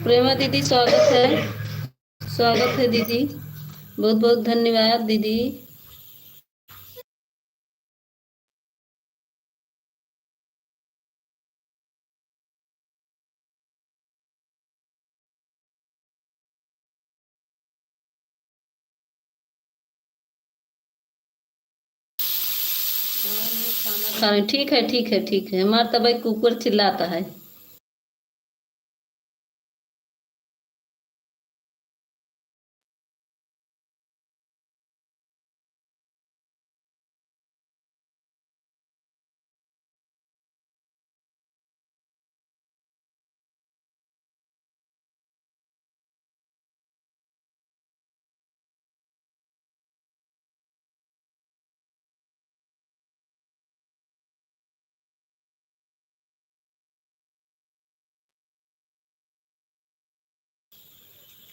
प्रेमा दीदी स्वागत है। स्वागत है दीदी। बहुत बहुत धन्यवाद दीदी। हाँ, मैं खाना खा रही। ठीक है ठीक है ठीक है। हमारा तो भाई कुकर चिल्लाता है।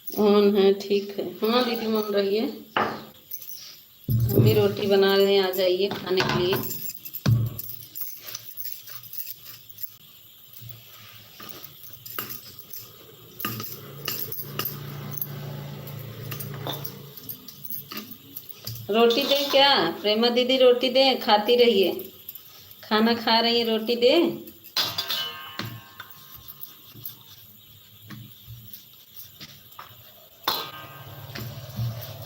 ऑन है, ठीक है। हाँ दीदी मान रही है। हम भी रोटी बना रहे हैं, आ जाइए खाने के लिए। रोटी दें क्या? प्रेमा दीदी रोटी दें, खाती रहिए। खाना खा रही है, रोटी दें?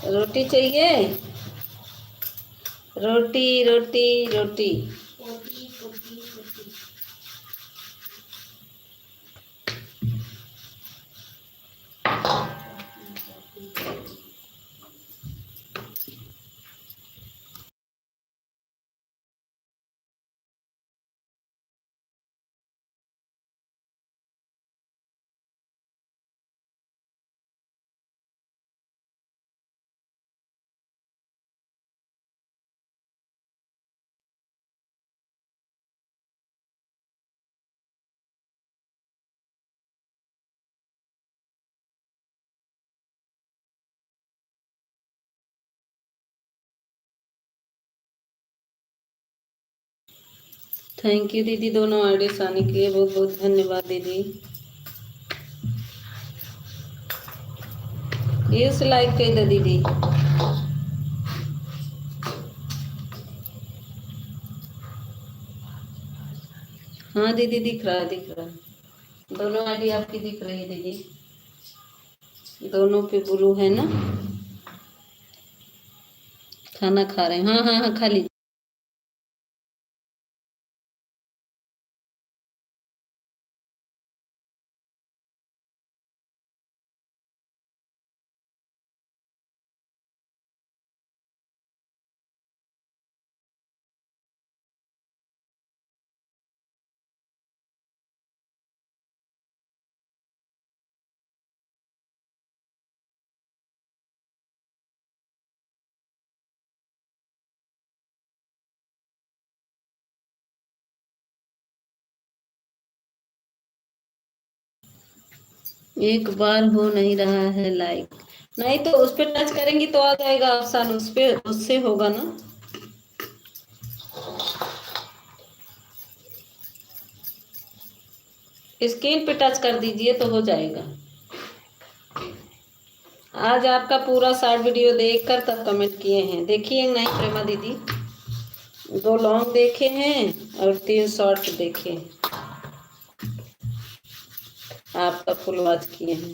रोटी चाहिए? रोटी रोटी रोटी। थैंक यू दीदी, दोनों आइडियाज आने के लिए बहुत बहुत धन्यवाद दीदी। ये उसे लाइक कर दो दीदी। हाँ दीदी दिख रहा है, दिख रहा है। दोनों आईडी आपकी दिख रही है दीदी। दोनों पे ब्लू है ना। खाना खा रहे हैं। हाँ हाँ हाँ, खा लीजिए। एक बार हो नहीं रहा है लाइक। नहीं तो उस पर टच करेंगी तो आ जाएगा ऑप्शन, उस पे उससे होगा ना। स्क्रीन पे टच कर दीजिए तो हो जाएगा। आज आपका पूरा शॉर्ट वीडियो देखकर तब कमेंट किए हैं। देखिए नहीं प्रेमा दीदी, 2 लॉन्ग देखे हैं और 3 शॉर्ट देखे। आपका फुल वॉच किए हैं।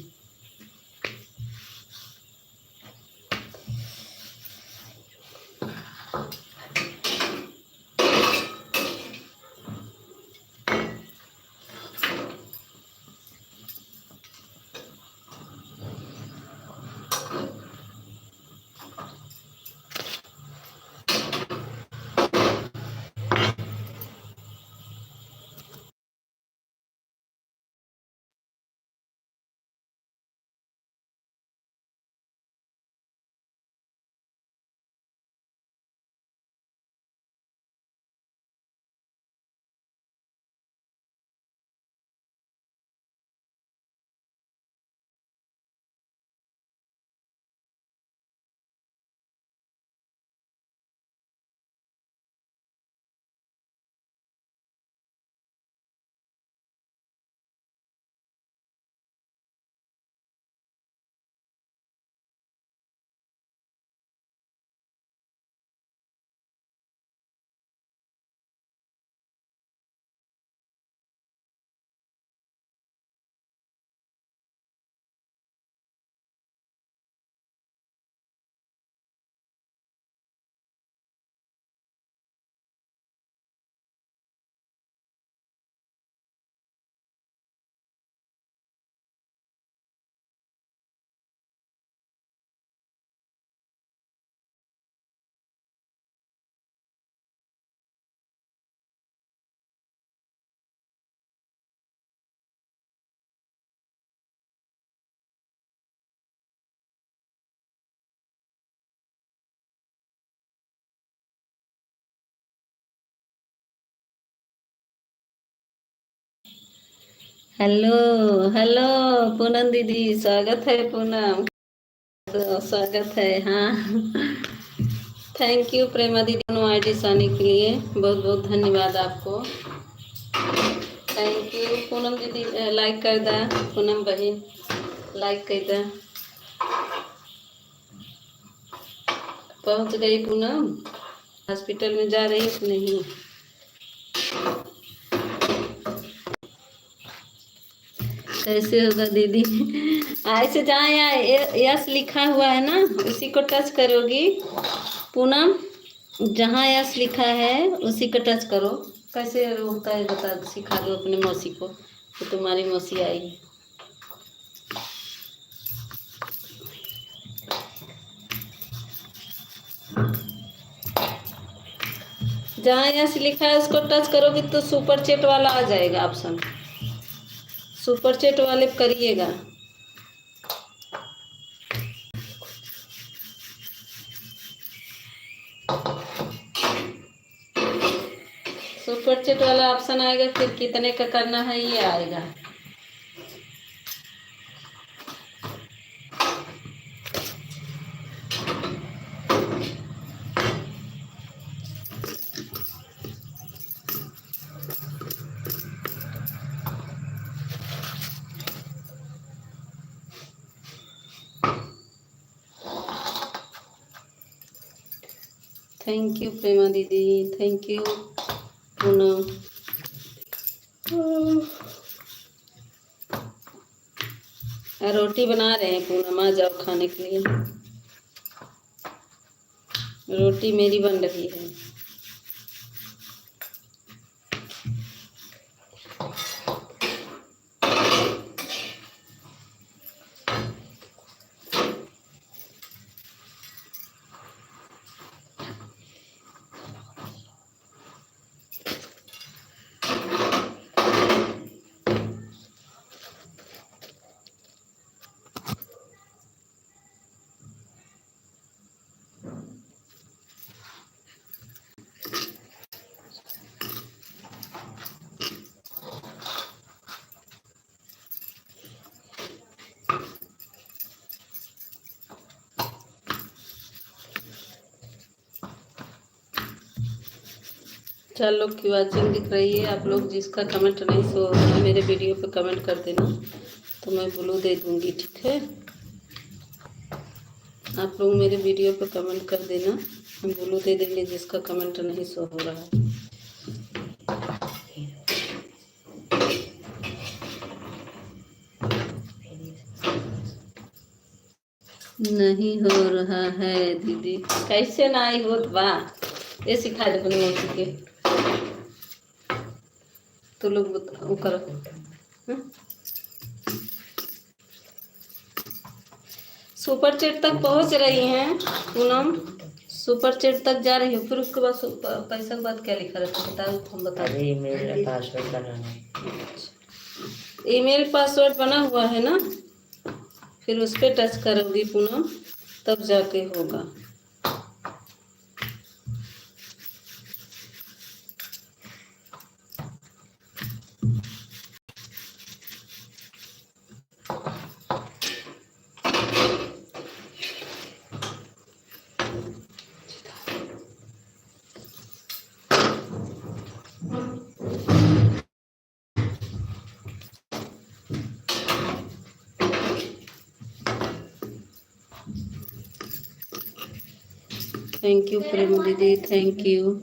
हेलो। हेलो पूनम दीदी, स्वागत है पूनम। तो स्वागत है, हाँ। थैंक यू प्रेमा दीदी दोनों आईडी आने के लिए, बहुत बहुत धन्यवाद आपको। थैंक यू पूनम दीदी, लाइक कर दा। पूनम बहन लाइक कर दा। पहुंच गई पूनम, हॉस्पिटल में जा रही कि नहीं? कैसे होगा दीदी? ऐसे जहाँ यहाँ यस लिखा हुआ है ना, उसी को टच करोगी पूनम। जहाँ यस लिखा है उसी को टच करो। कैसे होता है बता, सिखा दो अपने मौसी को, तो तुम्हारी मौसी आई। जहाँ यस लिखा है उसको टच करोगी तो सुपर चैट वाला आ जाएगा ऑप्शन। सुपर चैट वाले पे करिएगा। सुपर चैट वाला ऑप्शन आएगा, फिर कितने का करना है ये आएगा। थैंक यू प्रेमा दीदी, थैंक यू पूनम। रोटी बना रहे हैं पूनम, आ जाओ खाने के लिए। रोटी मेरी बन रही है। चार लोग की वाचिंग दिख रही है। आप लोग जिसका कमेंट नहीं सो रहा है मेरे वीडियो पे कमेंट कर देना, तो मैं ब्लू दे दूंगी, ठीक है? आप लोग मेरे वीडियो पे कमेंट कर देना, हम ब्लू दे देंगे जिसका कमेंट नहीं सो हो रहा है। नहीं हो रहा है दीदी, कैसे ना आई हो बा, ये सिखा दे अपने मौसी के। तो लोग वो करो। सुपर चैट तक पहुंच रही हैं पूनम, सुपर चैट तक जा रही हो, फिर उसके बाद पैसा के बाद क्या लिखा रहता है बताओ, हम बता दें। ईमेल पासवर्ड बनाना। ईमेल पासवर्ड बना हुआ है ना, फिर उस पर टच करोगी पूनम, तब जाके होगा। थैंक यू प्रेम दीदी, thank you.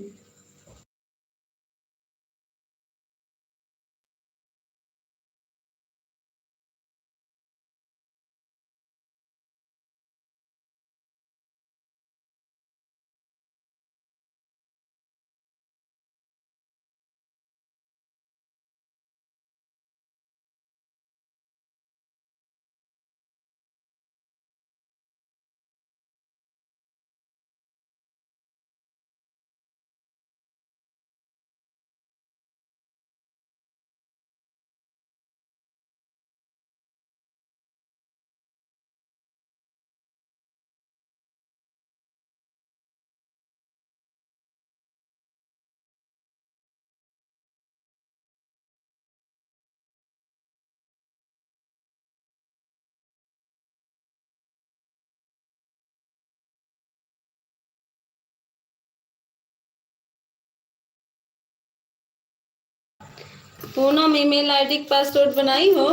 Poonam email ID का पासवर्ड बनाई हो?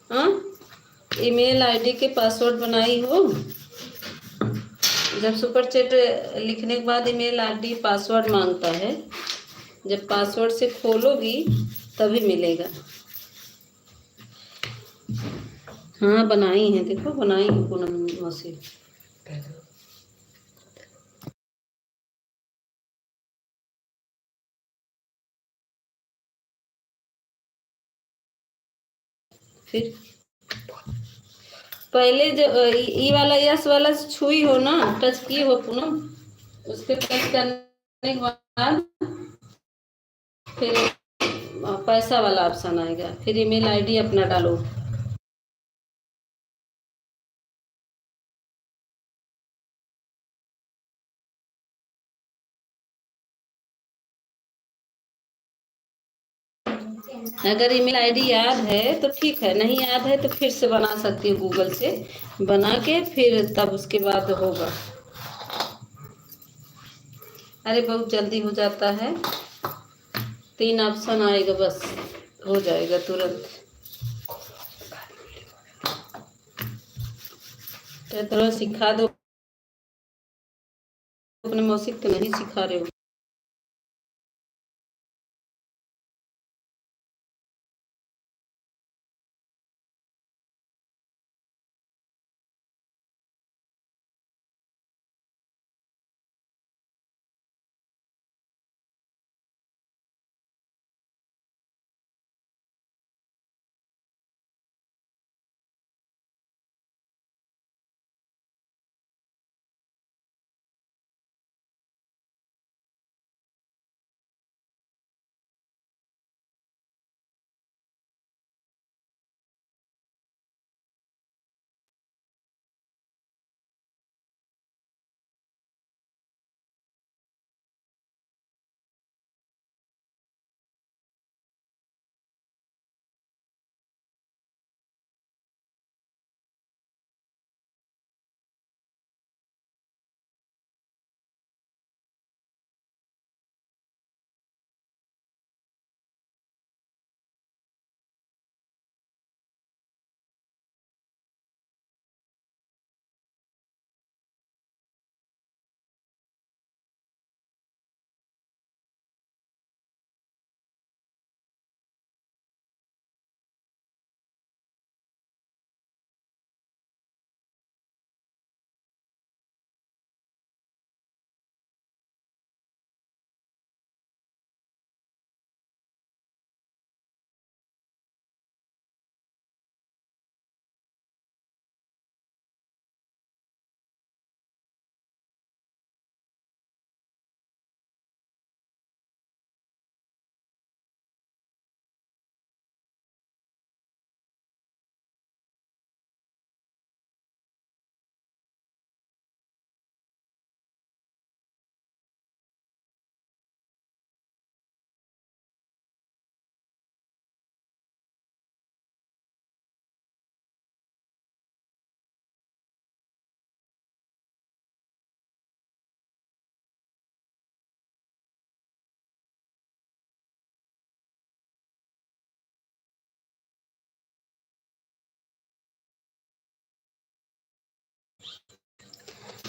हाँ, ईमेल आईडी के पासवर्ड बनाई हो? जब सुपर चैट लिखने के बाद ईमेल आईडी पासवर्ड मांगता है, जब पासवर्ड से खोलोगी तभी मिलेगा। हाँ बनाई है, देखो बनाई है पूनम मौसी। फिर पहले जो ई वाला यस वाला छुई हो ना, टच की हो पूनम, उसके टच करने के बाद फिर पैसा वाला ऑप्शन आएगा, फिर ईमेल आईडी अपना डालो। अगर ईमेल आईडी याद है तो ठीक है, नहीं याद है तो फिर से बना सकती हूँ, गूगल से बना के फिर तब उसके बाद होगा। अरे बहुत जल्दी हो जाता है, 3 ऑप्शन आएगा बस, हो जाएगा तुरंत। तो थोड़ा सिखा दो, अपने मौसी को नहीं सिखा रहे हो।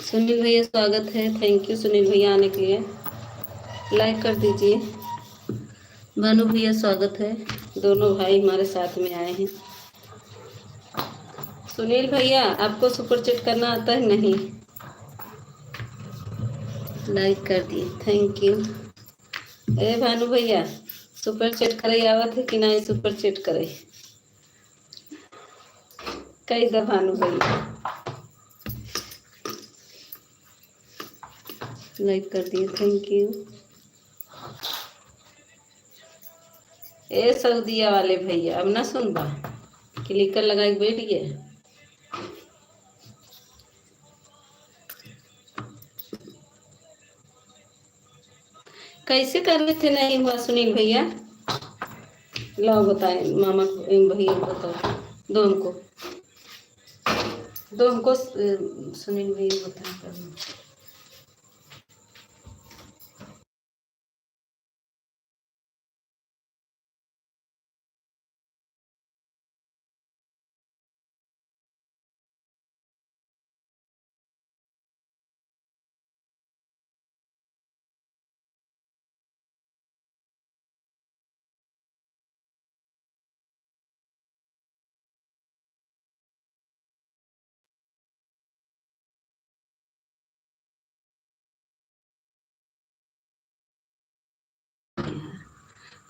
सुनील भैया स्वागत है, थैंक यू सुनील भैया आने के लिए, लाइक कर दीजिए। भानु भैया स्वागत है, दोनों भाई हमारे साथ में आए हैं। सुनील भैया आपको सुपर चैट करना आता है? नहीं, लाइक कर दिए, थैंक यू। ए भानु भैया सुपर चैट करे आवत है कि नहीं? सुपर चैट करे कई दा भानु भैया, लाइक कर दिए, थैंक यू। ए सऊदिया वाले भैया अब ना सुनबा, क्लिकर लगा के बैठ गए। कैसे कर रहे थे? नहीं हुआ सुनील भैया, लो बताए मामा को, भैया को बताओ, दो हमको सुनील भैया बताए करना।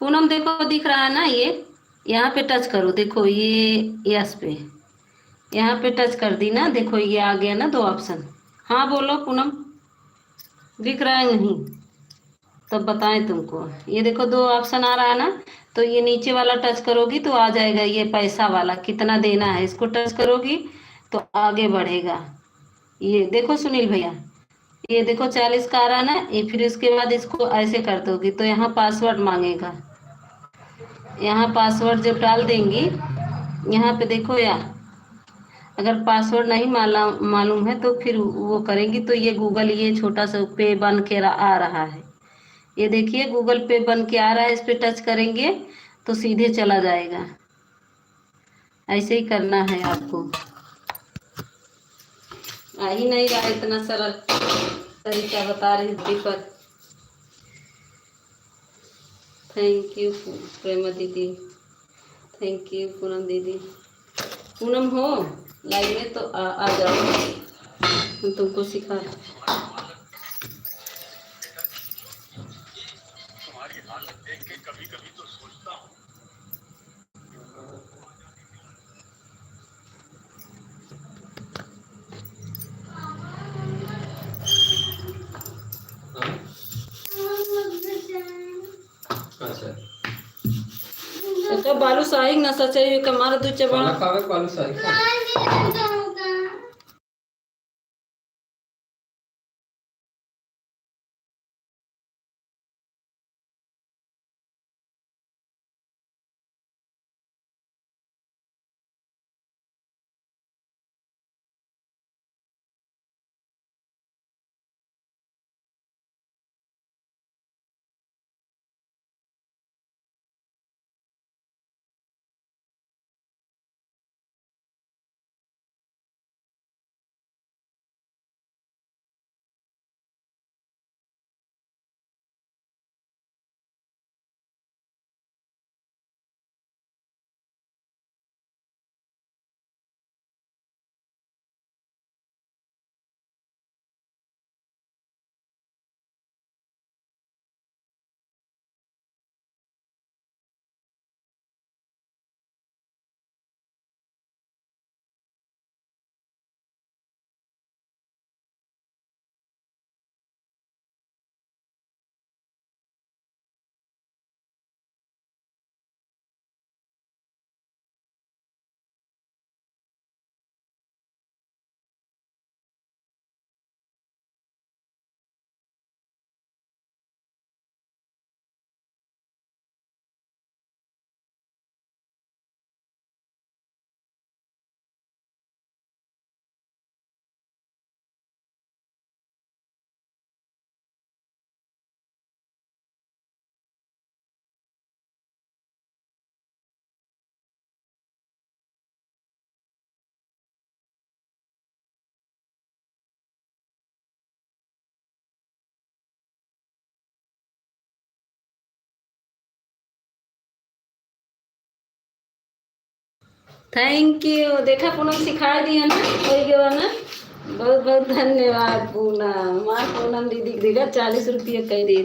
पूनम देखो दिख रहा है ना, ये यहाँ पे टच करो, देखो ये यस पे, यहाँ पे टच कर दी ना, देखो ये आ गया ना 2 ऑप्शन। हाँ बोलो पूनम, दिख रहा है नहीं? तब बताएं तुमको, ये देखो 2 ऑप्शन आ रहा है ना, तो ये नीचे वाला टच करोगी तो आ जाएगा ये पैसा वाला, कितना देना है, इसको टच करोगी तो आगे बढ़ेगा। ये देखो सुनील भैया, ये देखो 40 का आ रहा है ना, ये फिर इसके बाद इसको ऐसे कर दोगी तो यहाँ पासवर्ड मांगेगा, यहाँ पासवर्ड जब डाल देंगी, यहाँ पे देखो या अगर पासवर्ड नहीं मालूम है तो फिर वो करेंगी तो ये गूगल, ये छोटा सा पे बन के आ रहा है, ये देखिए गूगल पे बन के आ रहा है, इस पे टच करेंगे तो सीधे चला जाएगा। ऐसे ही करना है आपको, आ ही नहीं रहा, इतना सरल तरीका बता रही दीपक। थैंक यू प्रेमा दीदी, थैंक यू पूनम दीदी। पूनम हो लाइव में तो आ जाओ, हम तुमको सिखा। अच्छा बालू साहिक ना सच्चाई कमार तू चबा कावे बालू साहिक थैंक यू, देखा पूनम सिखा दिया ना, हो गया ना, बहुत बहुत धन्यवाद पूनम। माँ पूनम दीदी को देगा 40 रुपये कह दी।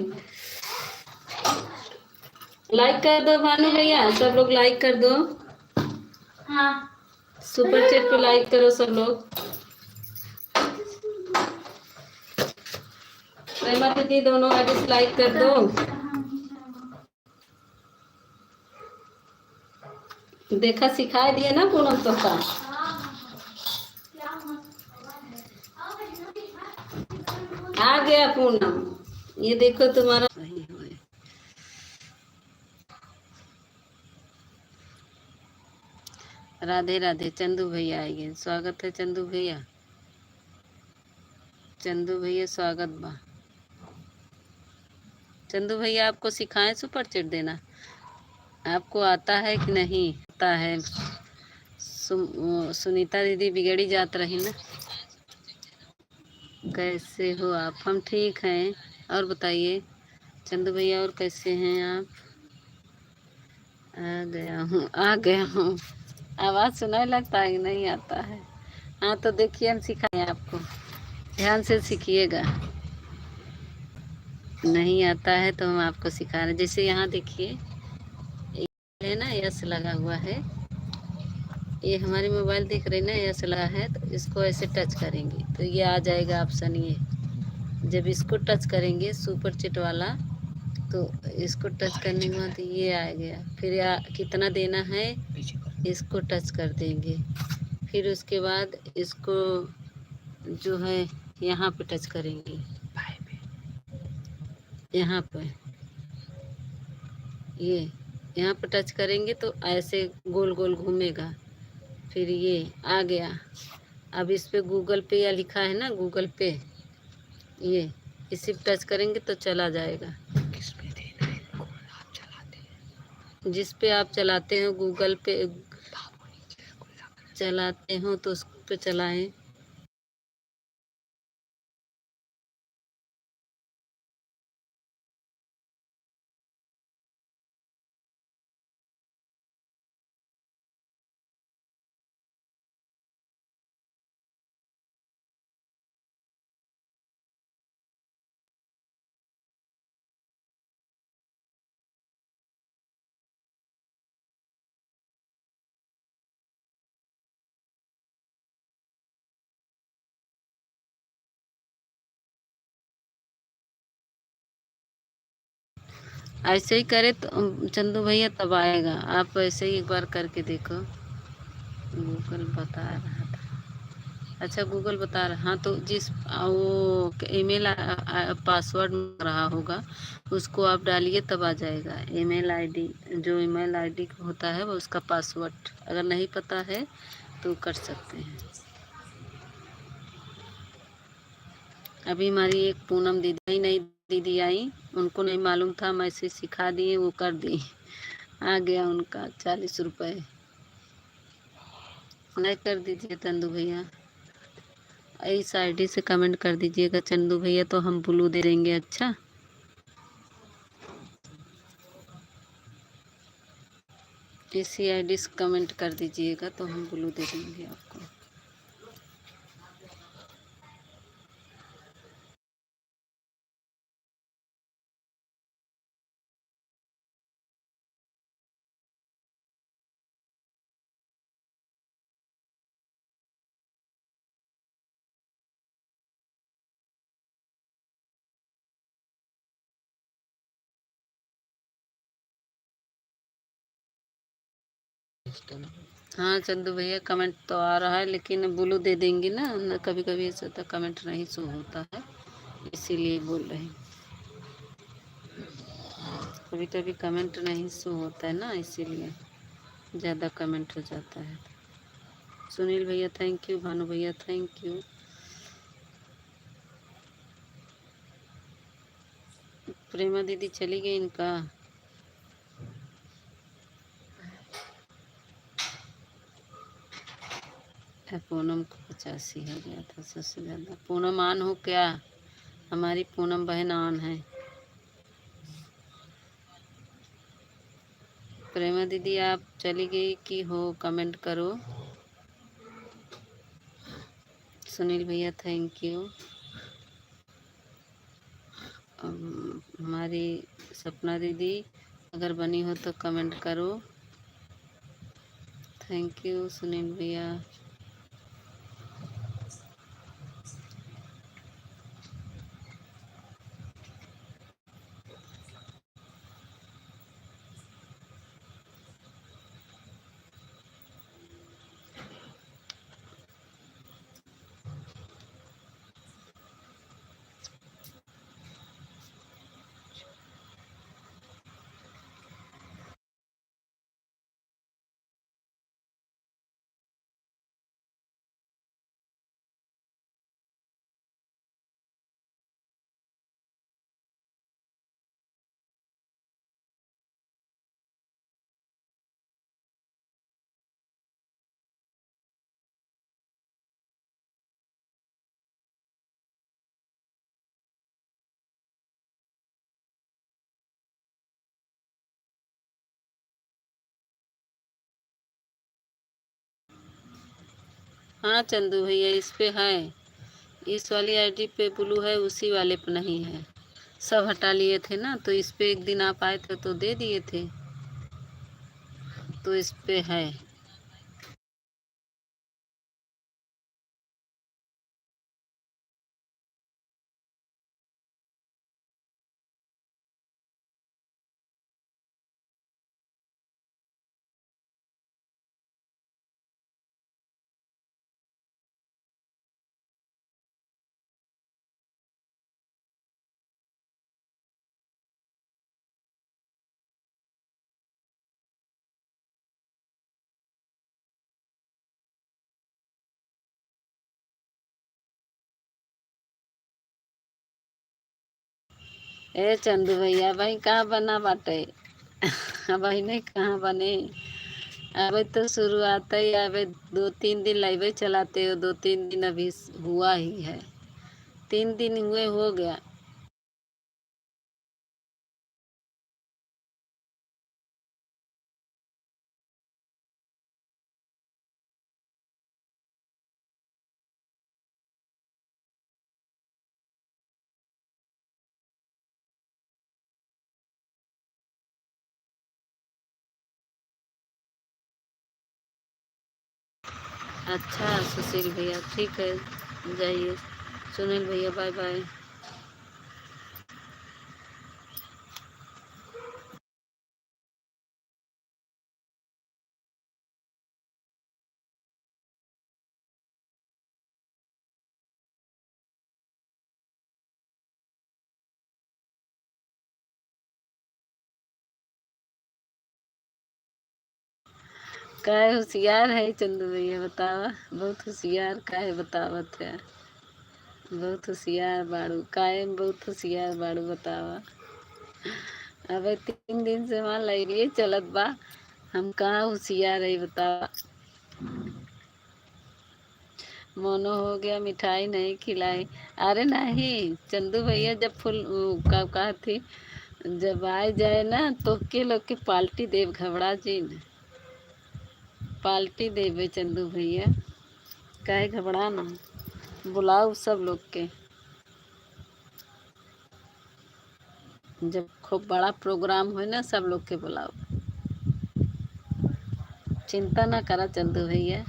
लाइक कर दो भानु भैया, सब लोग लाइक कर दो। हाँ सुपर चैट पे लाइक करो सब लोग। प्रेमा दीदी दोनों आईडी लाइक कर दो। देखा सिखा दिया ना पूनम तो का। आ गया पूनम, ये देखो तुम्हारा राधे राधे। चंदू भैया आएंगे, स्वागत है चंदू भैया। चंदू भैया स्वागत बा। चंदू भैया आपको सिखाएं सुपर चैट देना, आपको आता है कि नहीं? आता है। सुनीता दीदी बिगड़ी जात रही ना। कैसे हो आप? हम ठीक हैं, और बताइए चंदू भैया और कैसे हैं आप? आ गया हूँ। आवाज़ सुनाई लगता है कि नहीं आता है? हाँ तो देखिए हम सिखाएं आपको, ध्यान से सीखिएगा। नहीं आता है तो हम आपको सिखा रहे हैं। जैसे यहाँ देखिए, है ना, यस लगा हुआ है, ये हमारी मोबाइल दिख रही ना, यस लगा है, तो इसको ऐसे टच करेंगे तो ये आ जाएगा ऑप्शन। ये जब इसको टच करेंगे सुपर चिट वाला, तो इसको टच करने के बाद ये आ गया। फिर कितना देना है इसको टच कर देंगे। फिर उसके बाद इसको जो है यहाँ पे टच करेंगे, यहाँ पे ये यहाँ पे टच करेंगे तो ऐसे गोल गोल घूमेगा। फिर ये आ गया। अब इस पे गूगल पे या लिखा है ना, गूगल पे, ये इसी पे टच करेंगे तो चला जाएगा। जिस पे आप चलाते हो, गूगल पे चलाते हो तो उस पे चलाएं। ऐसे ही करे तो चंदू भैया तब आएगा। आप ऐसे ही एक बार करके देखो। गूगल बता रहा था, अच्छा गूगल बता रहा, हाँ तो जिस वो ईमेल पासवर्ड मांग रहा होगा उसको आप डालिए तब आ जाएगा। ईमेल आईडी, जो ईमेल आईडी होता है वो उसका पासवर्ड अगर नहीं पता है तो कर सकते हैं। अभी हमारी एक पूनम दीदी, नई दीदी आई, उनको नहीं मालूम था, मैसेज सिखा दिए, वो कर दी, आ गया उनका 40 रुपए। नहीं कर दीजिए चंदू भैया, इस आईडी से कमेंट कर दीजिएगा चंदू भैया, तो हम ब्लू दे देंगे। अच्छा, इसी आईडी से कमेंट कर दीजिएगा तो हम ब्लू दे देंगे आपको। हाँ चंदू भैया, कमेंट तो आ रहा है लेकिन ब्लू दे देंगे ना, कभी कभी ऐसा तो कमेंट नहीं शो होता है, इसीलिए बोल रहे हैं। कभी कभी कमेंट नहीं शो होता है ना, इसीलिए ज़्यादा कमेंट हो जाता है। सुनील भैया थैंक यू, भानु भैया थैंक यू। प्रेमा दीदी चली गई इनका। पूनम को 85 हो गया था सबसे ज़्यादा। पूनम आन हो क्या? हमारी पूनम बहन आन है। प्रेमा दीदी आप चली गई कि हो, कमेंट करो। सुनील भैया थैंक यू। हमारी सपना दीदी अगर बनी हो तो कमेंट करो। थैंक यू सुनील भैया। हाँ चंदू भैया इस पे है, इस वाली आईडी पे ब्लू है, उसी वाले पे नहीं है। सब हटा लिए थे ना, तो इस पे एक दिन आप आए थे तो दे दिए थे। तो इस पे है। ए चंदू भैया भाई कहाँ बना बाटे? भाई नहीं कहाँ बने? अबे तो शुरुआत ही अबे 2-3 दिन लाइवे चलाते हो, 2-3 दिन अभी हुआ ही है, 3 दिन हुए हो गया। अच्छा सुशील भैया ठीक है, जाइए। सुनील भैया बाय बाय। काय होशियार है चंदू भैया बतावा, बहुत होशियार काहे बतावत है, बहुत होशियार बाड़ू काहे में बहुत होशियार बाड़ू बतावा। अबे 3 दिन से वहाँ लाइब्रेरी चलत बा, हम कहाँ होशियार है बतावा। मोनो हो गया मिठाई नहीं खिलाई। अरे नहीं चंदू भैया जब फुल का कहा थी, जब आ जाए ना तो के लोग के पार्टी देव घबरा जी न, पार्टी देवे चंदू भैया, काहे घबराना, बुलाओ सब लोग के। जब खूब बड़ा प्रोग्राम हो ना सब लोग के बुलाओ, चिंता ना करा चंदू भैया,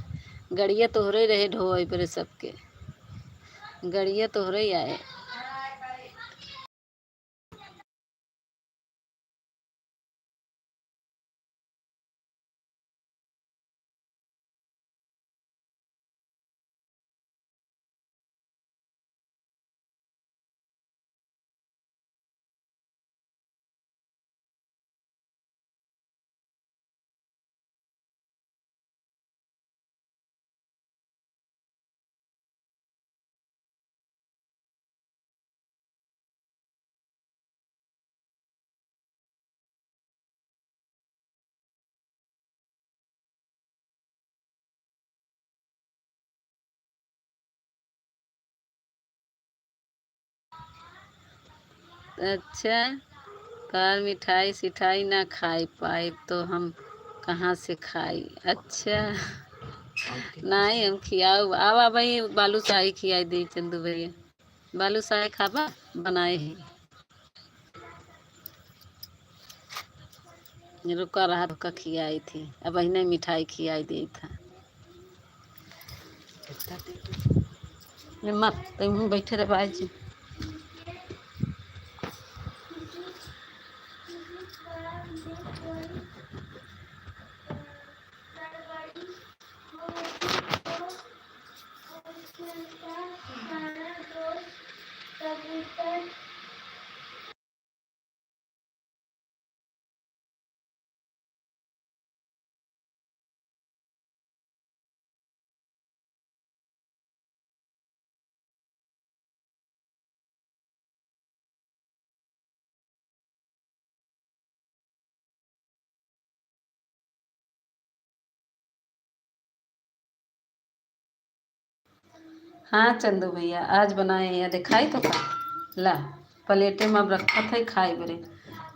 गड़िया तोहरे रहे ढोए पर सबके, गड़िया तोहरे ही आए। अच्छा पर मिठाई सिठाई ना खाई पाए तो हम कहाँ से खाई? अच्छा नहीं हम खियाओ आवा भाई, बालू शाही खियाई दी चंदू भैया, बालू शाही खाबा बनाए हैं, रुका रहा रुका खियाई थी, अब अही मिठाई खियाई दी था। मत तुम बैठे रहे बाजी। हाँ चंदू भैया आज बनाए हैं, दिखाई तो का ला प्लेटे में अब रखा था खाई बरे,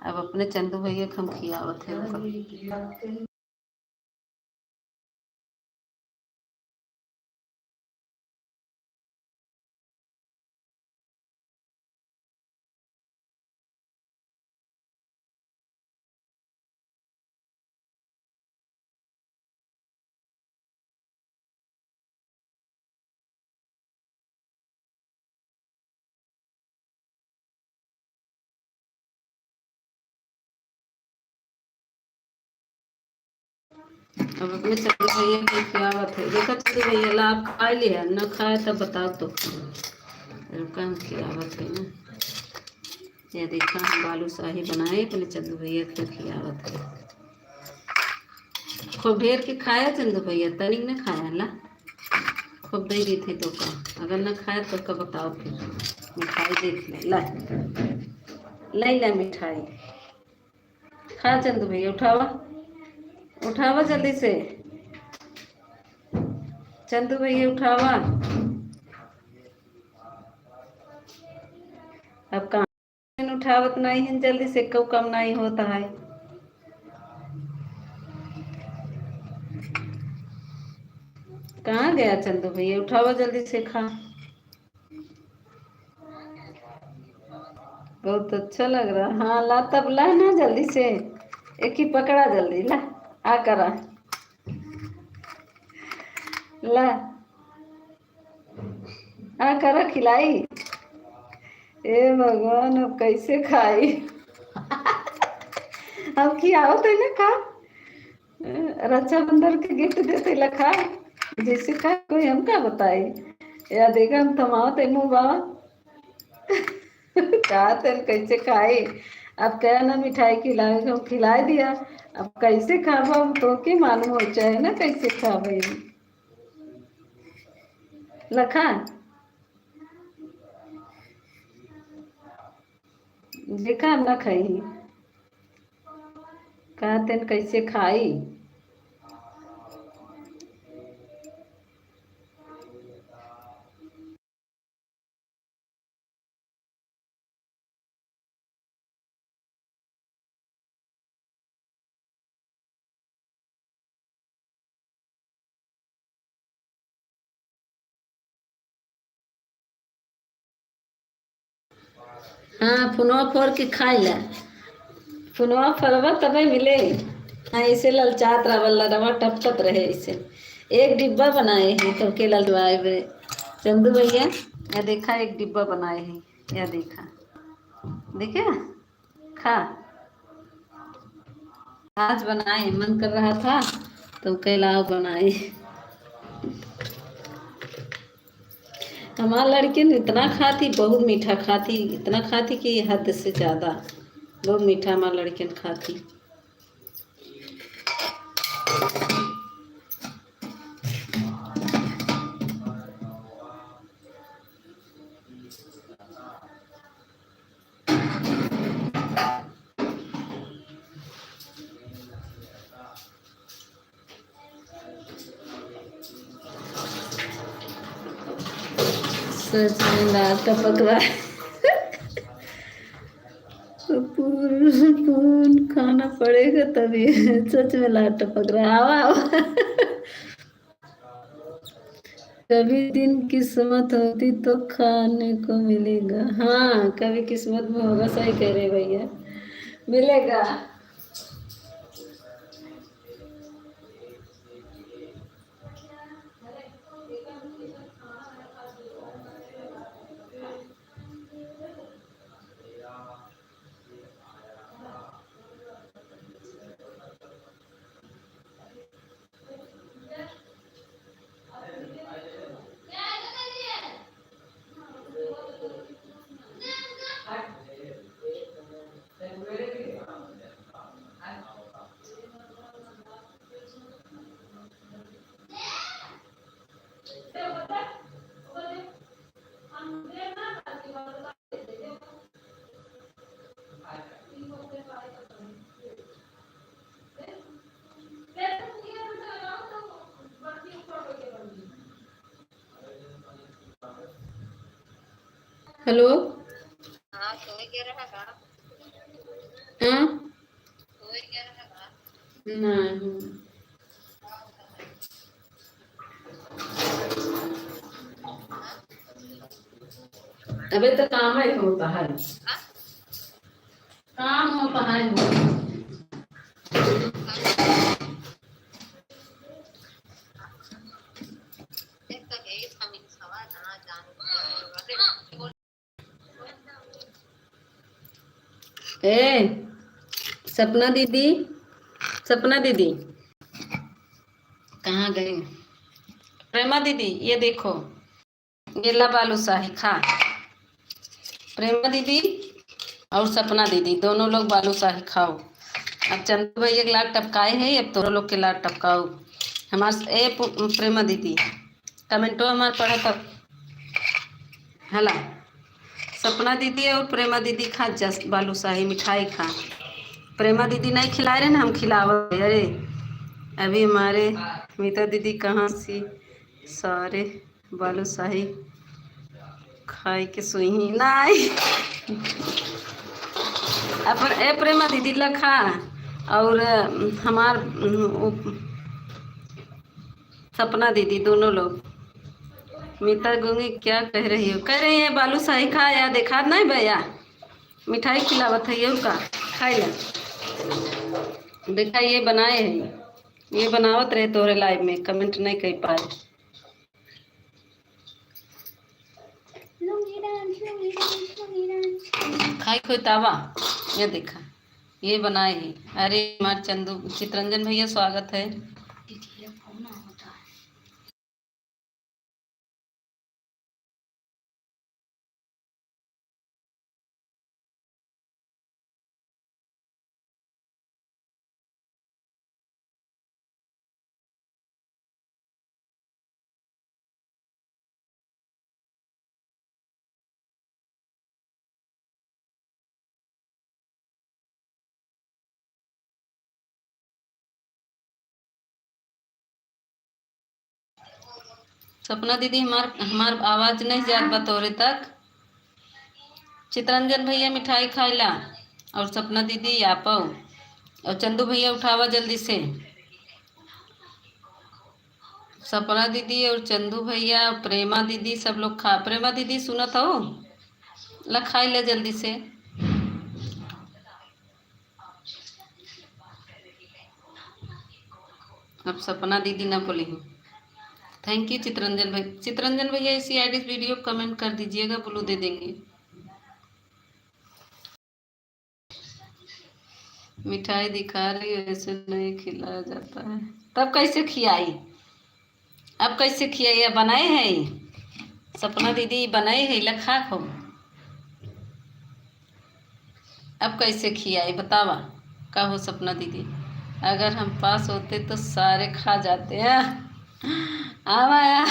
अब अपने चंदू भैया के हम खियावत है। अब अपने चंदू भैया की खिलावत है। देखो चंदू भैया ला आप खा लिया, न खाए तब बताओ तो रुका हम खिलावत है ना। ये देखा हम बालूशाही बनाए अपने चंदू भैया की खिलावत है। खूब ढेर के खाया चंदू भैया, तनिक ने खाया ला, खूब दे दी थी तो का, अगर न खाए तो का बताओ फिर। मिठाई देख ले, ला लाई ला मिठाई खा चंदू भैया, उठावा उठावा जल्दी से चंदू भैया उठावा। अब कहाँ उठावत नहीं है, जल्दी से क्यों कम नहीं होता है। कहाँ गया चंदू भैया, उठावा जल्दी से खा। बहुत अच्छा लग रहा, हाँ ला तब ला ना जल्दी से, एक ही पकड़ा जल्दी ला, आ करा ला, आ करा खिलाई। ए भगवान अब कैसे खाई अब खियाओ तो ना खा, रक्षाबंधन के गिफ्ट देते लखा, जैसे खा कोई हम का बताई। या देखा हम थमाओ ते मुँह बाबा कहा तेन कैसे खाए। अब क्या ना मिठाई खिलाए, हम खिला दिया, अब कैसे खाबो अब तो के मालूम हो चाहे ना कैसे खाबे। लखा देखा ना खाई, कहा तेन कैसे खाई। हाँ फुनवा फोड़ के खाई ला, फुनवा फरवा तबे मिले। हाँ ऐसे ललचात रहा, रवा टपकत रहे ऐसे। एक डिब्बा बनाए हैं तो के ललवाए हुए चंदू भैया, या देखा एक डिब्बा बनाए हैं, या देखा देखे खा। आज बनाए, मन कर रहा था तो कैलाओ बनाए। हमारा लड़की ने इतना खाती, बहुत मीठा खाती, इतना खाती कि हद से ज़्यादा, बहुत मीठा हमारा लड़की ने खाती। सच में लाल टपक रहा है तो पून खाना पड़ेगा तभी सच में लाल टपक रहा है। आवा आवा कभी दिन किस्मत होती तो खाने को मिलेगा, हाँ कभी किस्मत में होगा, सही कह रहे भैया, मिलेगा। हेलो हाँ नहीं अबे तो काम है होता है, काम होता है ए सपना दीदी, सपना दीदी कहाँ गई? प्रेमा दीदी ये देखो, ये ला बालूशाही खा। प्रेमा दीदी और सपना दीदी दोनों लोग बालूशाही खाओ। अब चंदू भैया के लाट टपकाए हैं, अब तोरो लोग के लाट टपकाओ। प्रेमा दीदी कमेंटो हमार पढ़ा तब हला। सपना दीदी और प्रेमा दीदी खा जस्ट बालूशाही मिठाई खा। प्रेमा दीदी नहीं खिलाए रहे ना, हम खिलावे। अरे अभी हमारे मीता दीदी कहाँ सी सारे बालूशाही खाई के सोई ही नहीं। अपन ए प्रेमा दीदी लखा और हमार सपना दीदी दोनों लोग। मीता गूंगी क्या कह रही हो? कह रही है बालूशाही खा या देखा नहीं भैया, मिठाई खिलावत है ये का खाई ले। देखा ये बनाए हैं, ये बनावत रहे तोरे लाइव में, कमेंट नहीं कर पाए। खाई खोई तावा ये देखा, ये बनाए हैं। अरे हमारे चंदू चितरंजन भैया स्वागत है। सपना दीदी हमार आवाज नहीं जात बतौरे तक। चितरंजन भैया मिठाई खाइला और सपना दीदी आपो और चंदू भैया उठावा जल्दी से। सपना दीदी और चंदू भैया प्रेमा दीदी सब लोग खा। प्रेमा दीदी सुनत हो ला, खाई ले जल्दी से। अब सपना दीदी ना बोली हूँ। थैंक यू चितरंजन भाई। चितरंजन भैया इसी आईडी वीडियो कमेंट कर दीजिएगा, ब्लू दे देंगे। मिठाई दिखा रही है, ऐसे नहीं खिलाया जाता है। तब कैसे खिलाई? अब कैसे खिलाई? बनाए हैं सपना दीदी, बनाए हैं लखा खो। अब कैसे खिलाई बतावा? का हो सपना दीदी, अगर हम पास होते तो सारे खा जाते हैं। आवाया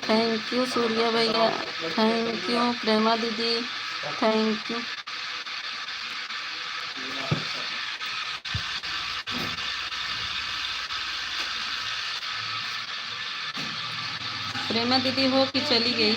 थैंक यू सूर्या भैया, थैंक यू प्रेमा दीदी, थैंक यू। प्रेमा दीदी हो कि चली गई?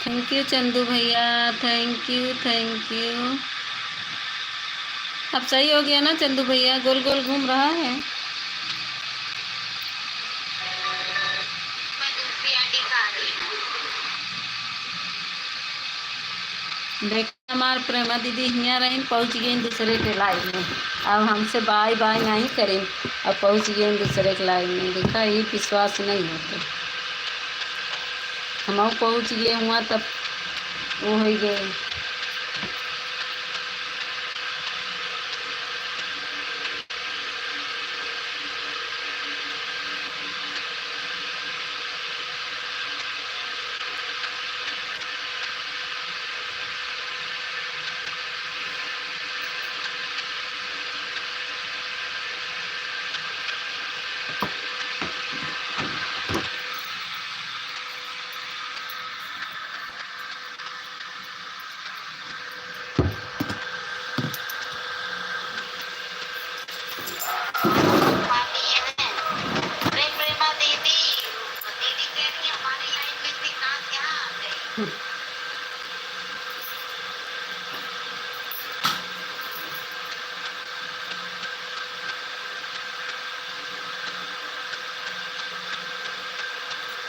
थैंक यू चंदू भैया, थैंक यू थैंक यू। अब सही हो गया ना चंदू भैया? गोल गोल घूम रहा है। देख हमार प्रेमा दीदी यहाँ रही, पहुँच गई दूसरे के लाइन में। अब हमसे बाय बाय नहीं करें, अब पहुँच गए दूसरे के लाइन में। देखा, ये विश्वास नहीं होता। हम पहुँच गए हुआ तब वो हो गए।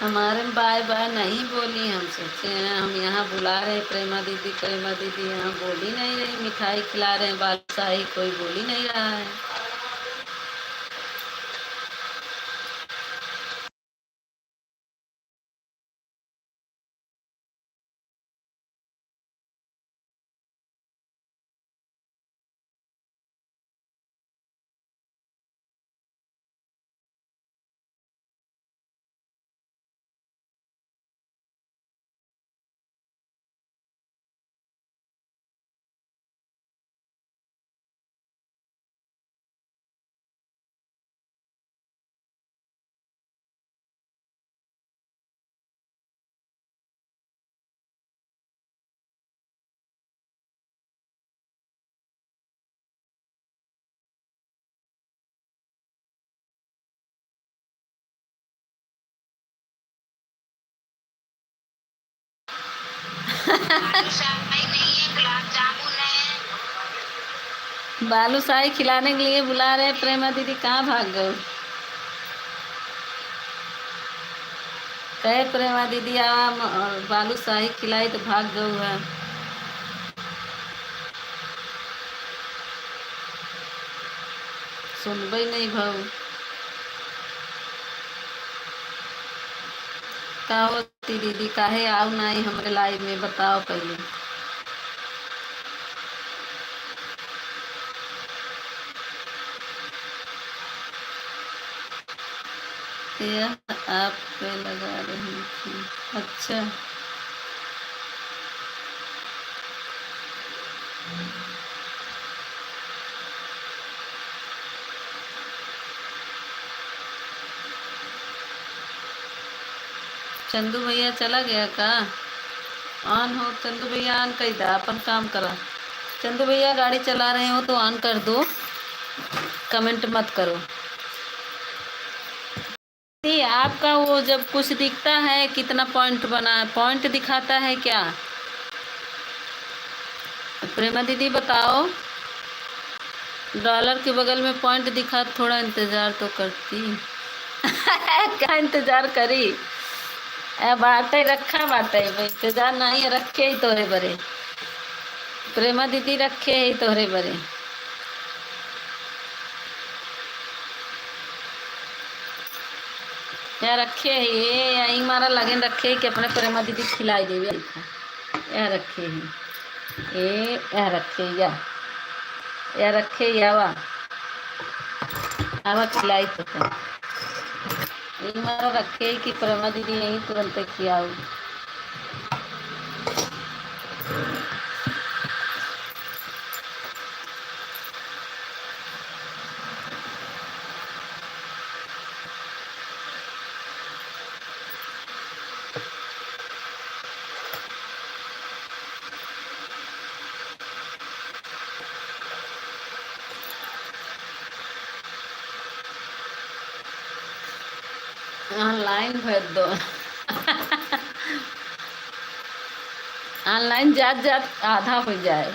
हमारे बाय बाय नहीं बोली। हम सोचे हैं हम यहाँ बुला रहे हैं प्रेमा दीदी, प्रेमा दीदी यहाँ बोली नहीं रही। मिठाई खिला रहे हैं, बालूशाही, कोई बोली नहीं रहा है। बालूशाही खिलाने के लिए बुला रहे हैं। प्रेमा दीदी कहाँ भाग गए? कहे प्रेमा दीदी बालूशाही खिलाई तो भाग गए है। सुनबे नहीं भाऊ। का होती दीदी, काहे आओ नहीं हमारे लाइव में, बताओ पहले। यह आप पे लगा रही थी। अच्छा, चंदू भैया चला गया का? ऑन हो चंदू भैया, ऑन कर दो, अपन काम करा। चंदू भैया गाड़ी चला रहे हो तो ऑन कर दो, कमेंट मत करो। नहीं, आपका वो जब कुछ दिखता है कितना पॉइंट बना है, पॉइंट दिखाता है क्या? प्रेमा दीदी बताओ, डॉलर के बगल में पॉइंट दिखा, थोड़ा इंतजार तो करती। क्या इंतजार करी? बाटे रखा बाटे भाई, इंतजार नहीं रखे ही तोरे बरे। प्रेमा दीदी रखे ही तोरे बरे। या रखे ही ये यही मारा लगे रखे ही कि अपने प्रेमा दीदी खिलाई देवी। या रखे ही या रखे या रखे आवा आवा खिलाई तो यही मारा रखे ही कि प्रेमा दीदी यही तुरंत खियाऊ। ऑनलाइन भर दो। ऑनलाइन जात जात आधा हो जाए।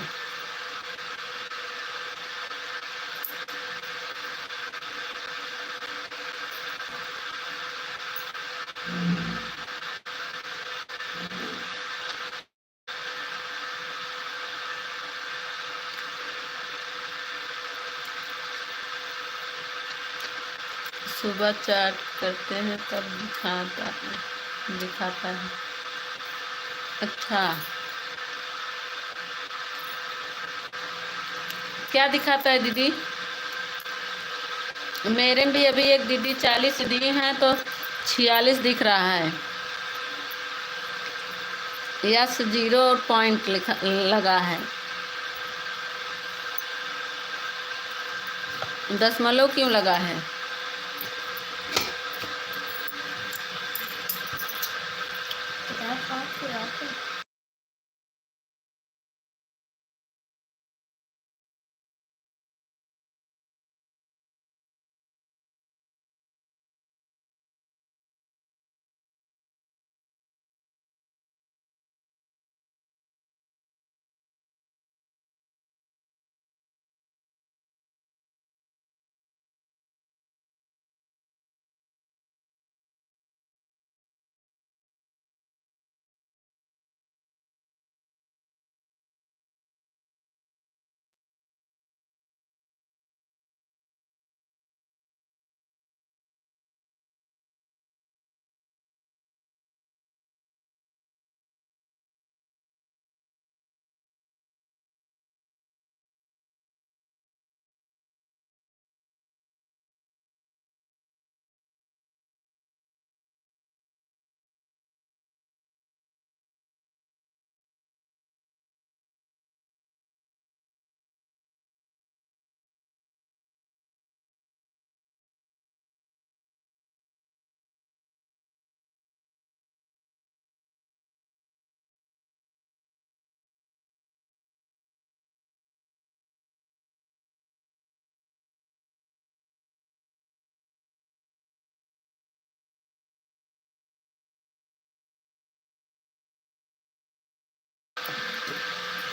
सुबह चाट करते हैं तब दिखाता है। अच्छा, क्या दिखाता है दीदी? मेरे भी अभी एक दीदी 40 दिए हैं तो 46 दिख रहा है। यस 0 पॉइंट लिखा लगा है। दशमलव क्यों लगा है?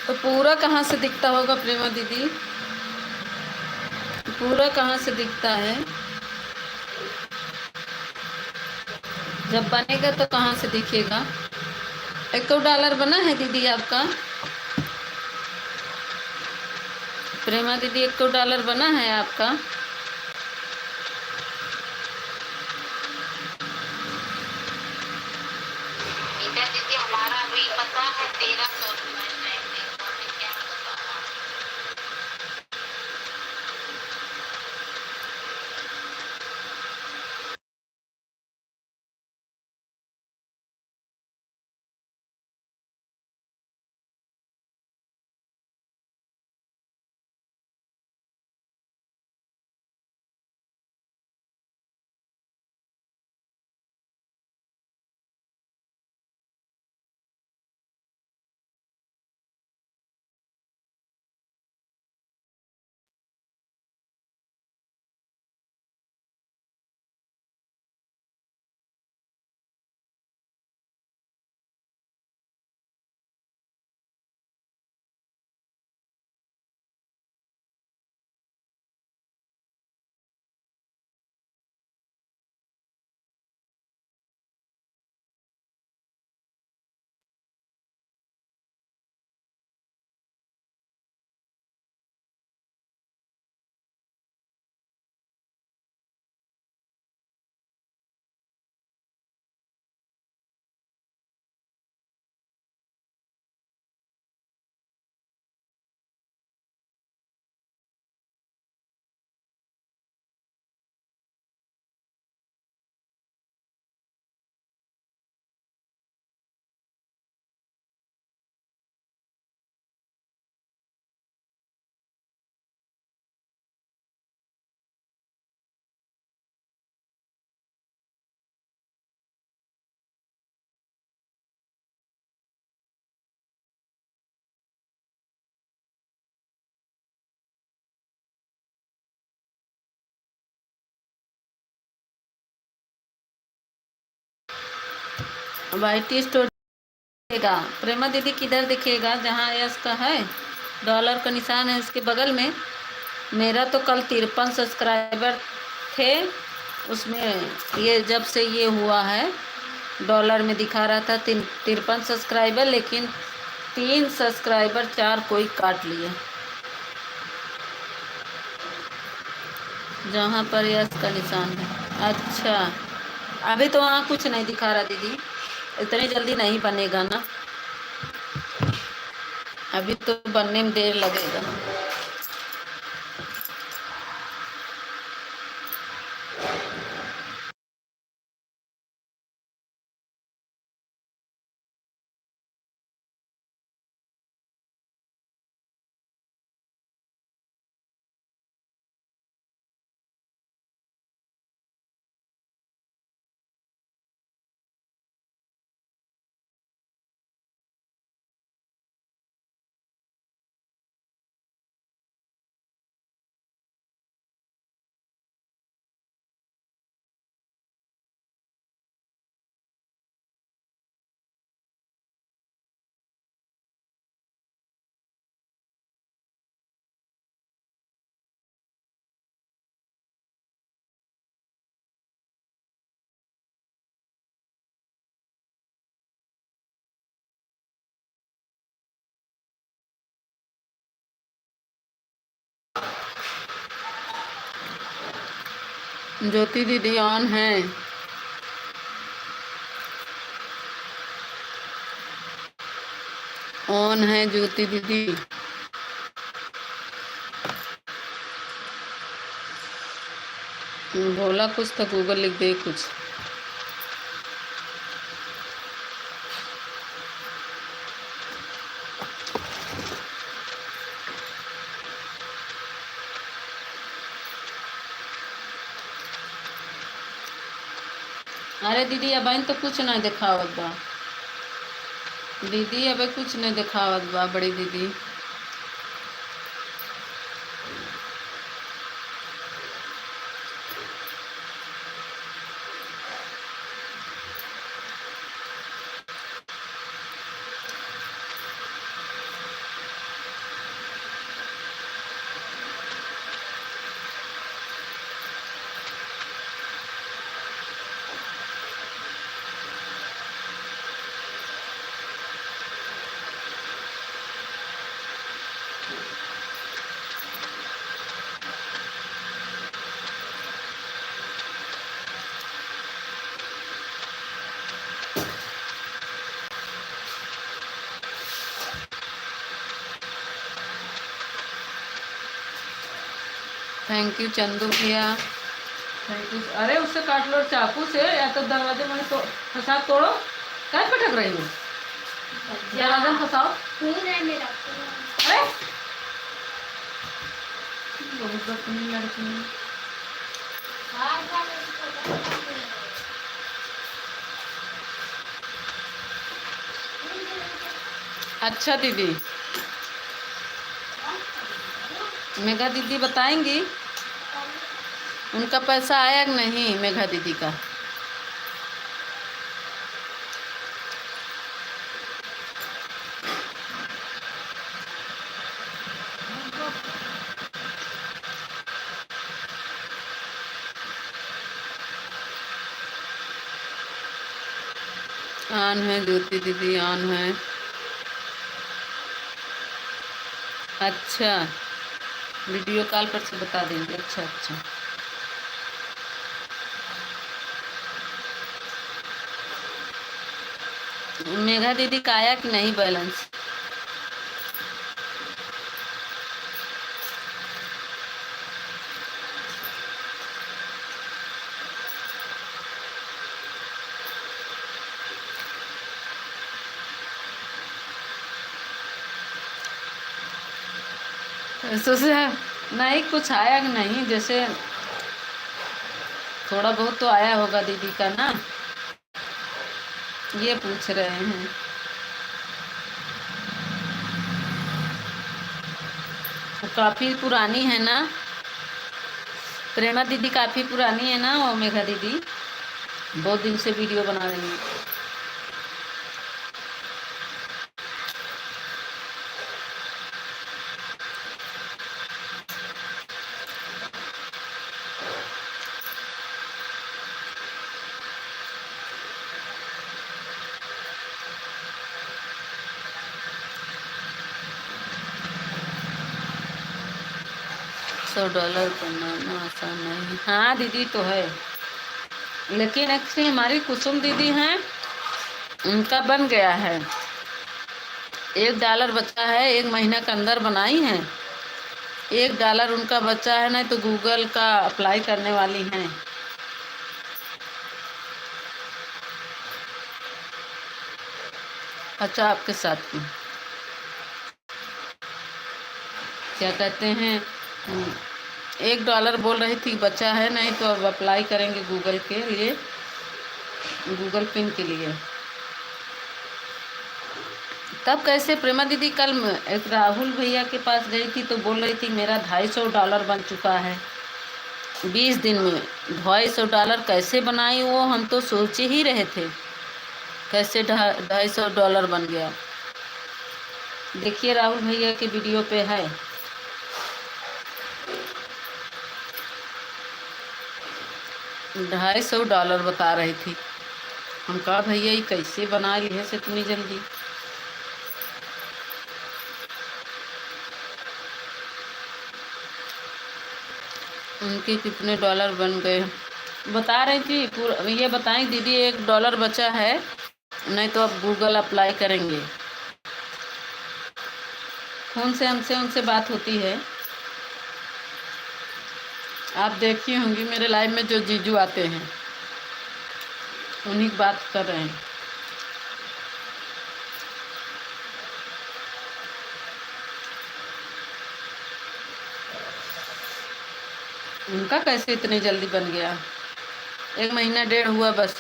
तो पूरा कहाँ से दिखता होगा प्रेमा दीदी? पूरा कहाँ से दिखता है? जब बनेगा तो कहाँ से दिखेगा? $1 बना है दीदी आपका? प्रेमा दीदी $1 बना है आपका? दीदी हमारा अभी पता है 1300। वाईटी स्टोर दिखेगा। प्रेमा दीदी किधर दिखेगा? जहाँ यस का है डॉलर का निशान है उसके बगल में। मेरा तो कल 53 सब्सक्राइबर थे, उसमें ये जब से ये हुआ है डॉलर में दिखा रहा था 53 सब्सक्राइबर, लेकिन 3 सब्सक्राइबर 4 कोई काट लिए। जहाँ पर यस का निशान है। अच्छा, अभी तो वहाँ कुछ नहीं दिखा रहा दीदी, इतनी जल्दी नहीं बनेगा ना, अभी तो बनने में देर लगेगा। ज्योति दीदी ऑन है। ऑन है ज्योति दीदी। बोला कुछ तो गूगल लिख दे कुछ। अरे दीदी अब तो कुछ नहीं दिखावत बा दीदी, अब कुछ नहीं दिखावत बा बड़ी दीदी। थैंक यू चंदू भैया, थैंक यू। अरे उससे काट लो चाकू से, या तो दरवाजे में तो फंसा तोड़ो। क्या पटक रही हो? दरवाजे में फंसाओ। अरे बहुत बदतमीज लड़की है। अच्छा दीदी, मेघा दीदी बताएंगी उनका पैसा आया कि नहीं? मेघा दीदी का ऑन है ज्योति दीदी, ऑन है। अच्छा, वीडियो कॉल पर से बता देंगे। अच्छा अच्छा, मेघा दीदी का आया कि नहीं बैलेंस? सोचा नहीं कुछ आया कि नहीं, जैसे थोड़ा बहुत तो आया होगा दीदी का ना, ये पूछ रहे हैं। काफ़ी पुरानी है ना प्रेमा दीदी, काफ़ी पुरानी है ना वो मेघा दीदी, बहुत दिन से वीडियो बना रही है। $250 बनाना आसान नहीं। हाँ दीदी तो है, लेकिन एक्चुअली हमारी कुसुम दीदी हैं, उनका बन गया है। $1 बचा है, 1 महीना के अंदर बनाई हैं। $1 उनका बचा है, नहीं तो गूगल का अप्लाई करने वाली हैं। अच्छा आपके साथ में क्या कहते हैं, $1 बोल रही थी बचा है, नहीं तो अब अप्लाई करेंगे गूगल के लिए, गूगल पिन के लिए। तब कैसे प्रेमा दीदी, कल एक राहुल भैया के पास गई थी तो बोल रही थी मेरा $250 बन चुका है 20 दिन में। $250 कैसे बनाई वो, हम तो सोच ही रहे थे कैसे $250 बन गया। देखिए राहुल भैया के वीडियो पे है। $250 बता रही थी। हम कहा भैया ये कैसे बना ली है से इतनी जल्दी। उनके कितने डॉलर बन गए बता रही थी। पूरा ये बताएं दीदी, $1 बचा है, नहीं तो अब गूगल अप्लाई करेंगे। फोन से हमसे उनसे बात होती है। आप देखी होंगी मेरे लाइव में जो जीजू आते हैं, उन्हीं की बात कर रहे हैं। उनका कैसे इतनी जल्दी बन गया, 1 महीना 1.5 हुआ बस।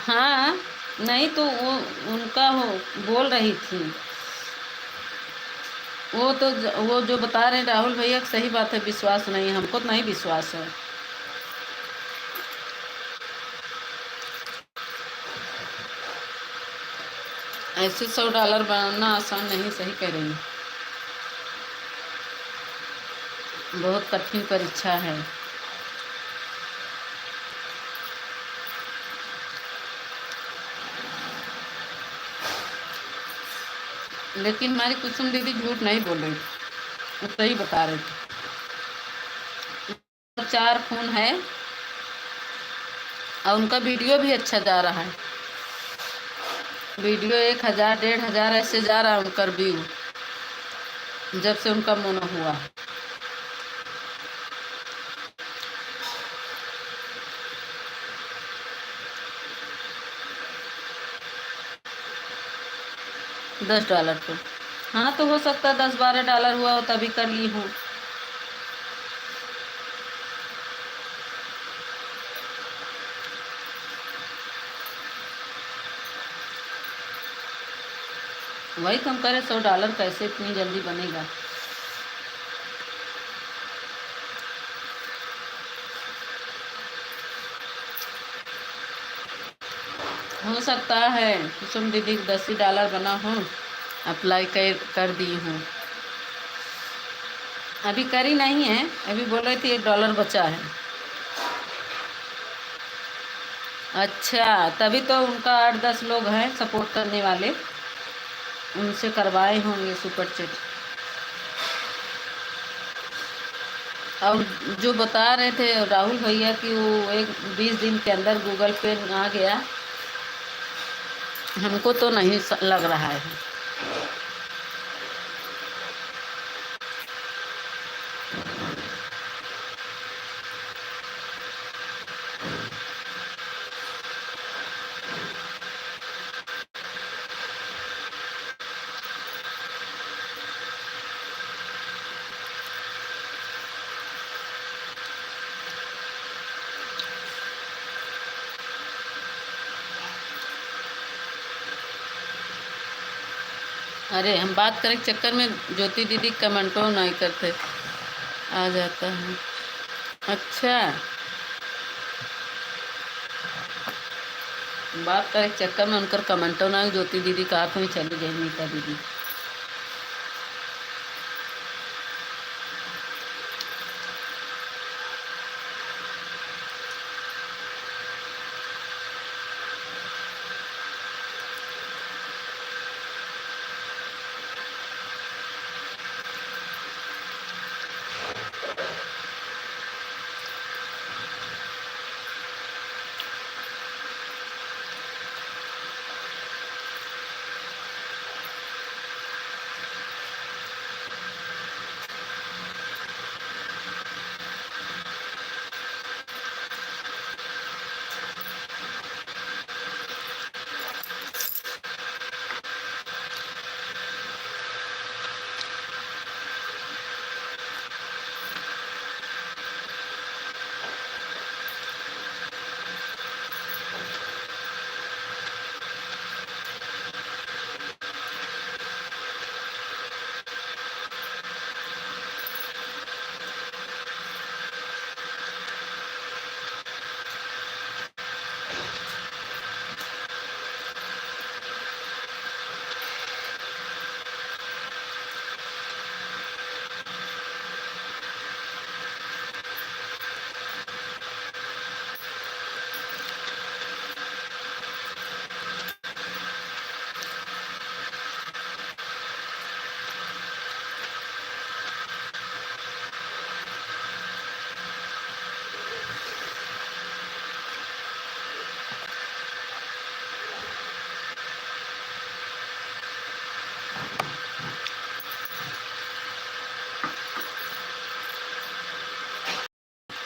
हाँ नहीं तो वो उनका हो बोल रही थी, वो तो वो जो बता रहे हैं राहुल भैया, सही बात है, विश्वास नहीं, हमको तो नहीं विश्वास है। ऐसे $100 बनाना आसान नहीं, सही कह रही हैं, बहुत कठिन परीक्षा है। लेकिन हमारी कुसुम दीदी झूठ नहीं बोल रही थी, वो सही बता रही थी। 4 खून है और उनका वीडियो भी अच्छा जा रहा है। वीडियो 1000 1500 ऐसे जा रहा है उनका व्यू, जब से उनका मोनो हुआ। $10 को हाँ तो हो सकता है $10-12 हुआ हो तभी कर ली हूँ। वही कम करे, $100 कैसे इतनी जल्दी बनेगा। हो सकता है कुसुम दीदी $10 बना हो, अप्लाई कर दी हूँ। अभी करी नहीं है, अभी बोल रही थी $1 बचा है। अच्छा तभी तो उनका 8-10 लोग हैं सपोर्ट करने वाले, उनसे करवाए होंगे सुपर चैट। और जो बता रहे थे राहुल भैया कि वो 20 दिन के अंदर गूगल पे आ गया, हमको तो नहीं लग रहा है। अरे हम बात करें के चक्कर में ज्योति दीदी कमेंटो नहीं करते, आ जाता है। अच्छा बात करे के चक्कर में उनकर कमेंटो ना, ज्योति दीदी का हाथ में चली गई मीता दीदी।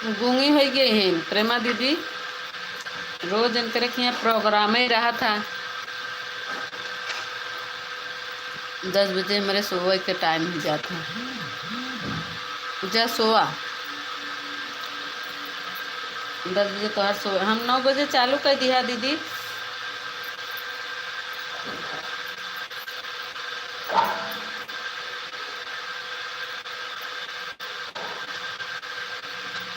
गूंगी हो गई हैं प्रेमा दीदी। रोज इनके यहाँ प्रोग्राम ही रहा था। 10 बजे मेरे सोए के टाइम ही जाता जा सोआ। 10 बजे तो हर सोए। हम 9 बजे चालू कर दिया दीदी।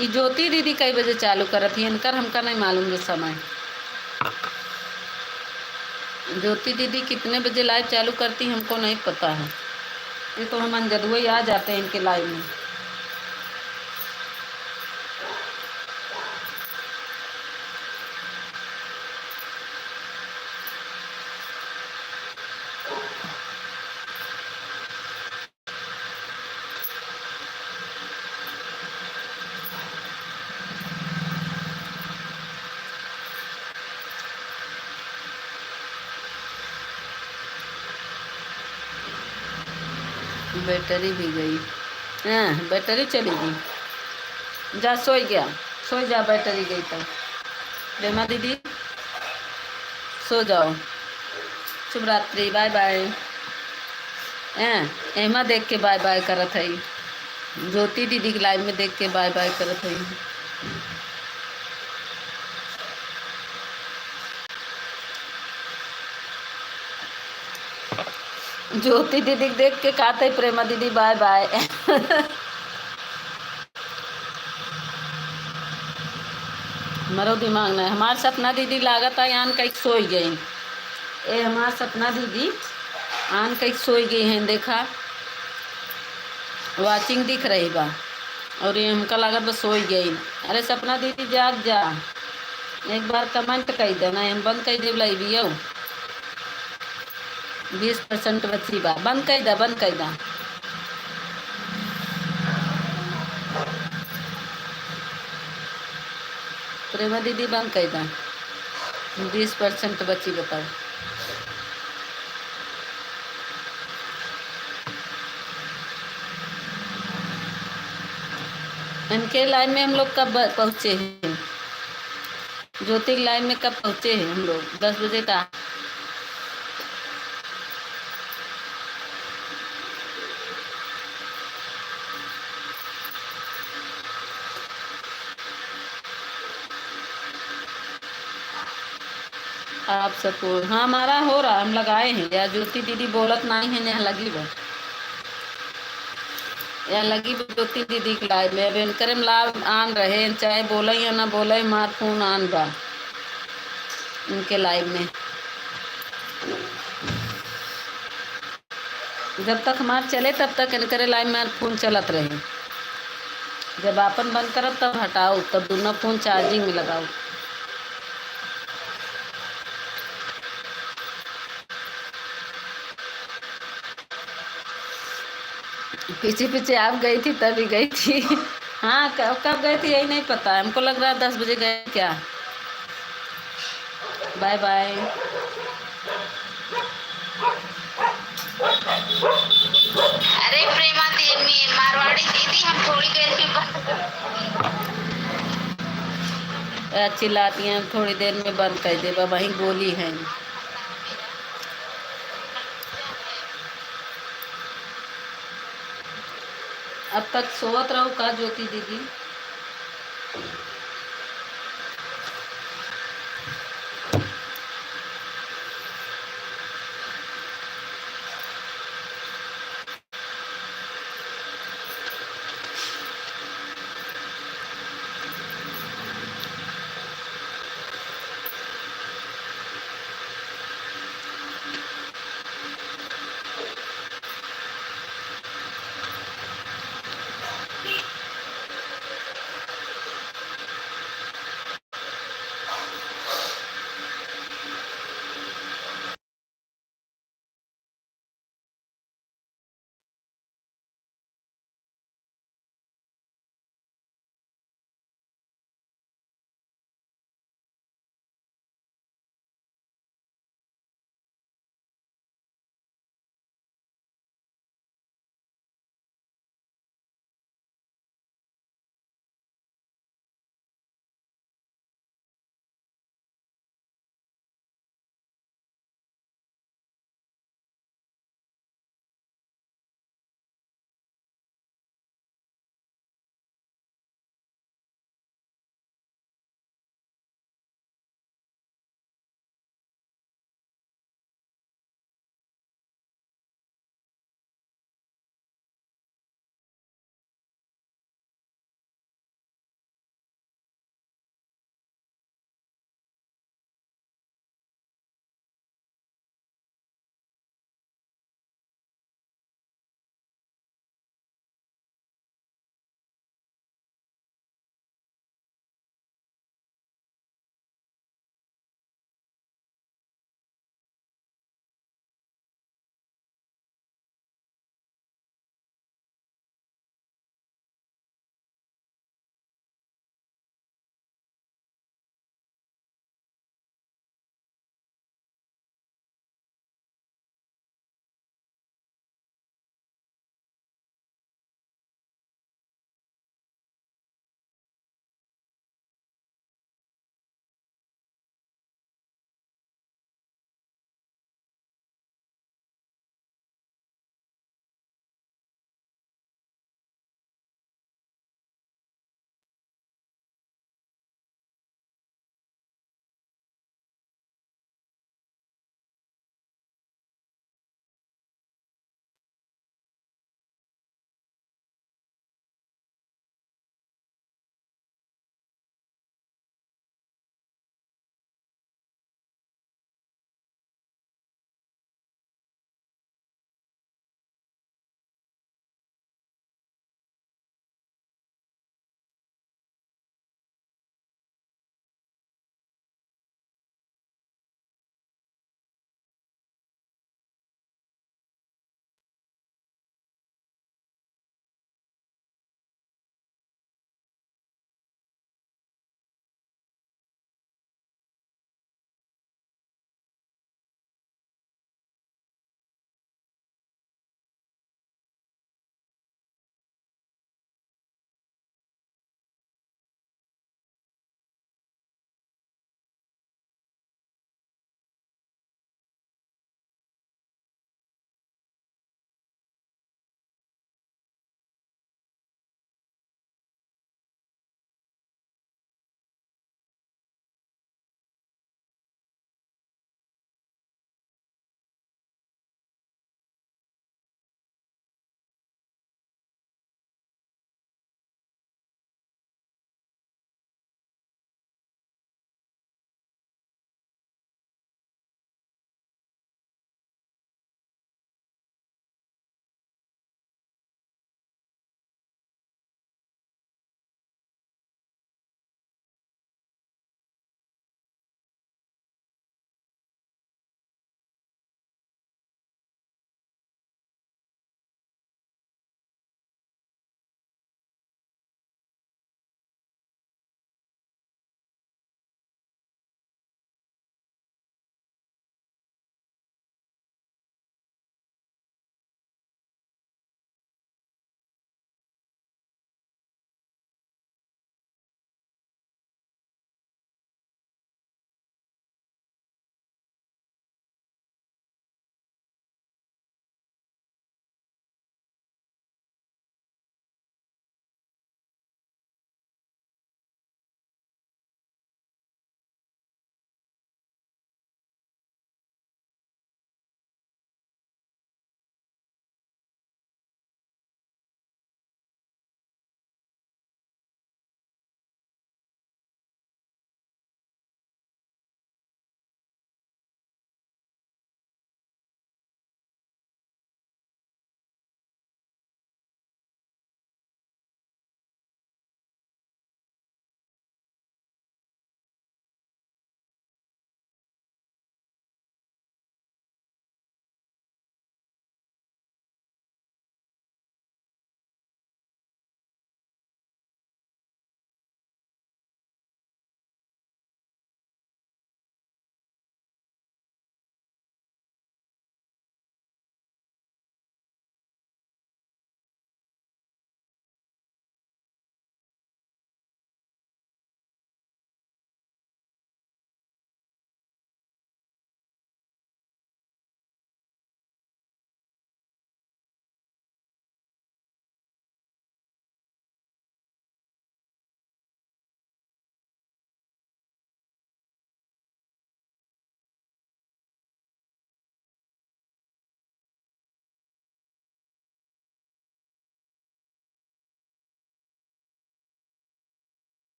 ये ज्योति दीदी कई बजे चालू करत थी इनकर हमका नहीं मालूम जो समय। ज्योति दीदी कितने बजे लाइव चालू करती हमको नहीं पता है। ये तो हम अंजदुआ ही आ जाते हैं इनके लाइव में। बैटरी भी गई। हाँ बैटरी चली गई। जा सो गया। सो जा बैटरी गई तो। प्रेमा दीदी सो जाओ। शुभ रात्रि। Bye bye. एमा देख के बाय बाय करत है। ज्योति दीदी के लाइव में देख के बाय बाय करत है। ज्योति दीदी देख के कहते प्रेमा दीदी बाय बाय। मरो दिमाग नहीं। हमार सपना दीदी लागत है आन कहीं सोई गई। ए हमार सपना दीदी आन कहीं सोई गई हैं। देखा वाचिंग दिख रही बा और ये हमका लागत बस सोई गई। अरे सपना दीदी जाग जा। एक बार कमेंट कर देना। हम बंद कर देव लाइव। 20% बची बा। बंद कर दा। बंद कर दा। प्रेमा दीदी बंद कर दा। 20% बची बताओ। इनके लाइन में हम लोग कब पहुँचे हैं? ज्योति लाइन में कब पहुँचे हैं हम लोग? 10 बजे का। आप सपोर्ट हाँ हमारा हो रहा। हम लगाए हैं यार। ज्योति दीदी बोलत नहीं है यहाँ लगी बा। या लगी ज्योति दीदी के लाइव में। अब इनकर लाभ आन रहे चाहे बोले या ना बोले मार फोन आन बा इनके लाइव में। जब तक हमार चले तब तक इनकर लाइव में फोन चलत रहे। जब आपन बंद करब तब हटाओ। तब दोनों फोन चार्जिंग में लगाओ। पीछे पीछे आप गई थी तभी गई थी। हाँ कब गई थी यही नहीं पता। हमको लग रहा है 10 बजे गए क्या। Bye bye. अरे प्रेमा देवी मारवाड़ी दीदी हम थोड़ी देर में चिल्लाती हैं थोड़ी देर में बंद कर दे। वही गोली है। अब तक सोवत रहो का ज्योति दीदी?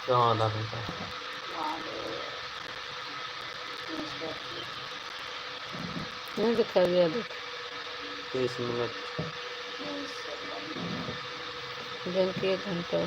क्यों आधा घंटा? नहीं दिखा गया देख 30 मिनट। बैंक 1 घंटा